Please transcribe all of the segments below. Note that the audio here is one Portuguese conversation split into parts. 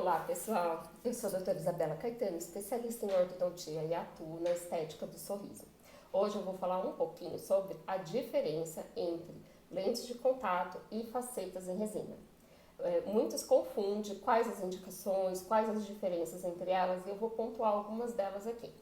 Olá, pessoal. Eu sou a doutora Isabela Caetano, especialista em ortodontia e atuo na estética do sorriso. Hoje eu vou falar um pouquinho sobre a diferença entre lentes de contato e facetas em resina. Muitos confundem quais as indicações, quais as diferenças entre elas, e eu vou pontuar algumas delas aqui.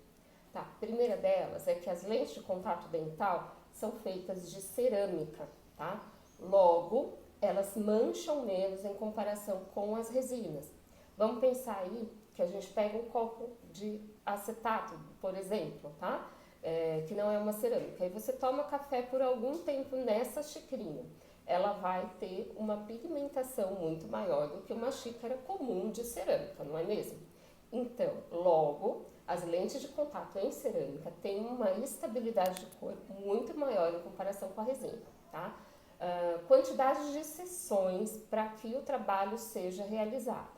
Tá? A primeira delas é que as lentes de contato dental são feitas de cerâmica, tá? Logo, elas mancham menos em comparação com as resinas. Vamos pensar aí que a gente pega um copo de acetato, por exemplo, tá? Que não é uma cerâmica. E você toma café por algum tempo nessa xicrinha. Ela vai ter uma pigmentação muito maior do que uma xícara comum de cerâmica, não é mesmo? Então, logo, as lentes de contato em cerâmica têm uma estabilidade de cor muito maior em comparação com a resina, tá? Quantidade de sessões para que o trabalho seja realizado.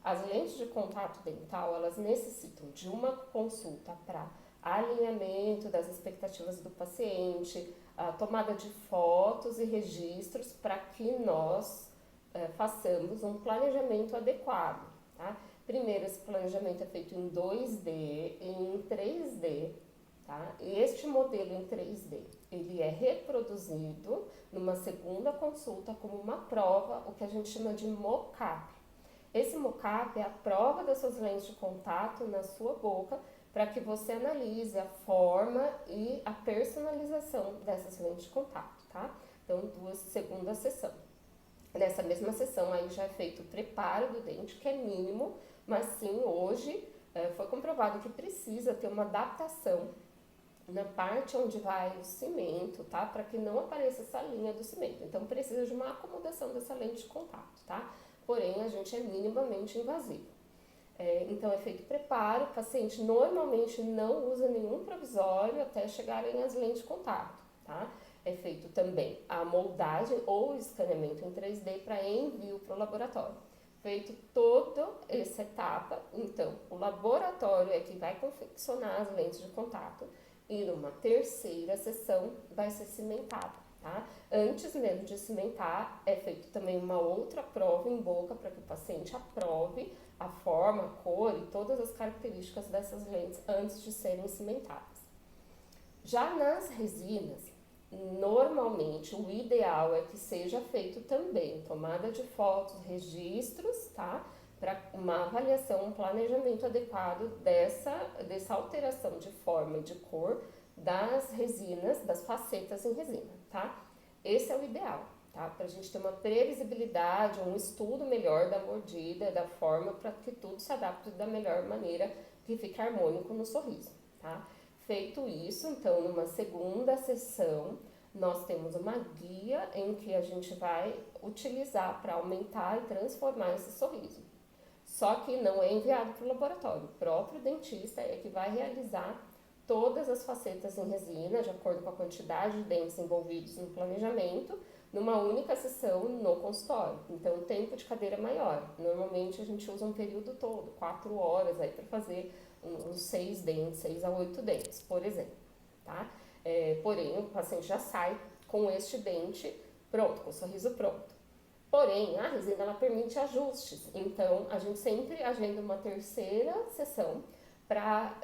As lentes de contato dental, elas necessitam de uma consulta para alinhamento das expectativas do paciente, a tomada de fotos e registros para que nós façamos um planejamento adequado, tá? Primeiro, esse planejamento é feito em 2D e em 3D, tá? E este modelo em 3D, ele é reproduzido numa segunda consulta como uma prova, o que a gente chama de mock-up. Esse mock-up é a prova das suas lentes de contato na sua boca para que você analise a forma e a personalização dessas lentes de contato, tá? Então, segunda sessão. Nessa mesma sessão aí já é feito o preparo do dente, que é mínimo, mas sim, hoje foi comprovado que precisa ter uma adaptação na parte onde vai o cimento, tá? Para que não apareça essa linha do cimento. Então, precisa de uma acomodação dessa lente de contato, tá? Porém, a gente é minimamente invasivo. Então, é feito preparo, o paciente normalmente não usa nenhum provisório até chegarem as lentes de contato, tá? É feito também a moldagem ou escaneamento em 3D para envio para o laboratório. Feito toda essa etapa, então, o laboratório é que vai confeccionar as lentes de contato e numa terceira sessão vai ser cimentado. Tá? Antes mesmo de cimentar, é feito também uma outra prova em boca para que o paciente aprove a forma, a cor e todas as características dessas lentes antes de serem cimentadas. Já nas resinas, normalmente o ideal é que seja feito também tomada de fotos, registros, tá? Para uma avaliação, um planejamento adequado dessa alteração de forma e de cor das resinas, das facetas em resina, tá? Esse é o ideal, tá? Para a gente ter uma previsibilidade, um estudo melhor da mordida, da forma, para que tudo se adapte da melhor maneira, que fique harmônico no sorriso, tá? Feito isso, então, numa segunda sessão, nós temos uma guia em que a gente vai utilizar para aumentar e transformar esse sorriso. Só que não é enviado para o laboratório, o próprio dentista é que vai realizar todas as facetas em resina, de acordo com a quantidade de dentes envolvidos no planejamento, numa única sessão no consultório. Então, o tempo de cadeira é maior. Normalmente, a gente usa um período todo, 4 horas, aí para fazer uns 6 dentes, 6 a 8 dentes, por exemplo, tá? Porém, o paciente já sai com este dente pronto, com o sorriso pronto. Porém, a resina ela permite ajustes, então a gente sempre agenda uma terceira sessão para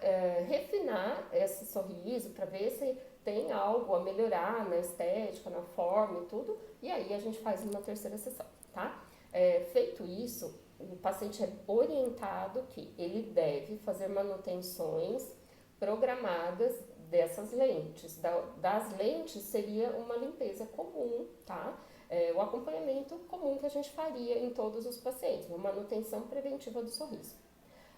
refinar esse sorriso, para ver se tem algo a melhorar na estética, na forma e tudo, e aí a gente faz uma terceira sessão, tá? Feito isso, o paciente é orientado que ele deve fazer manutenções programadas dessas lentes. Das lentes seria uma limpeza comum, tá? O acompanhamento comum que a gente faria em todos os pacientes, uma manutenção preventiva do sorriso.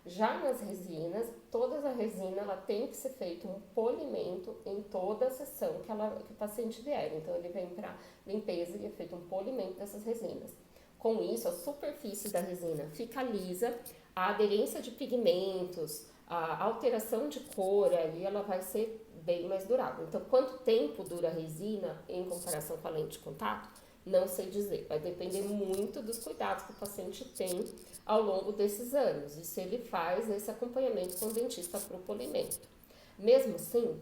Já nas resinas, toda a resina ela tem que ser feito um polimento em toda a sessão que o paciente vier. Então, ele vem para limpeza e é feito um polimento dessas resinas. Com isso, a superfície da resina fica lisa, a aderência de pigmentos, a alteração de cor ali, ela vai ser bem mais durável. Então, quanto tempo dura a resina em comparação com a lente de contato? Não sei dizer, vai depender muito dos cuidados que o paciente tem ao longo desses anos e se ele faz esse acompanhamento com o dentista para o polimento. Mesmo assim,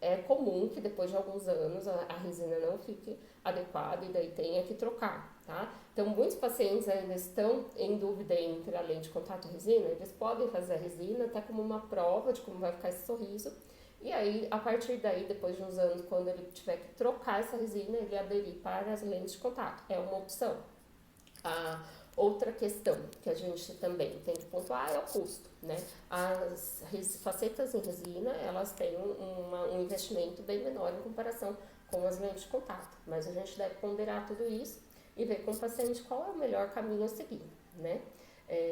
é comum que depois de alguns anos a resina não fique adequado e daí tenha que trocar, tá? Então, muitos pacientes ainda estão em dúvida entre a lente de contato e resina, eles podem fazer a resina até como uma prova de como vai ficar esse sorriso, e aí, a partir daí, depois de uns anos, quando ele tiver que trocar essa resina, ele aderir para as lentes de contato. É uma opção. A outra questão que a gente também tem que pontuar é o custo, né? As facetas em resina, elas têm um investimento bem menor em comparação com as lentes de contato, mas a gente deve ponderar tudo isso e ver com o paciente qual é o melhor caminho a seguir, né?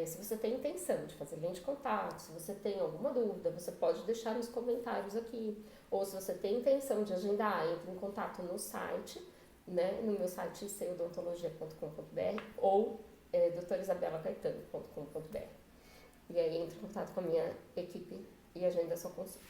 Se você tem intenção de fazer lente de contato, se você tem alguma dúvida, você pode deixar nos comentários aqui, ou se você tem intenção de agendar, entre em contato no site, né, no meu site ceodontologia.com.br ou doutorisabelacaetano.com.br. E aí entre em contato com a minha equipe e agenda a sua consulta.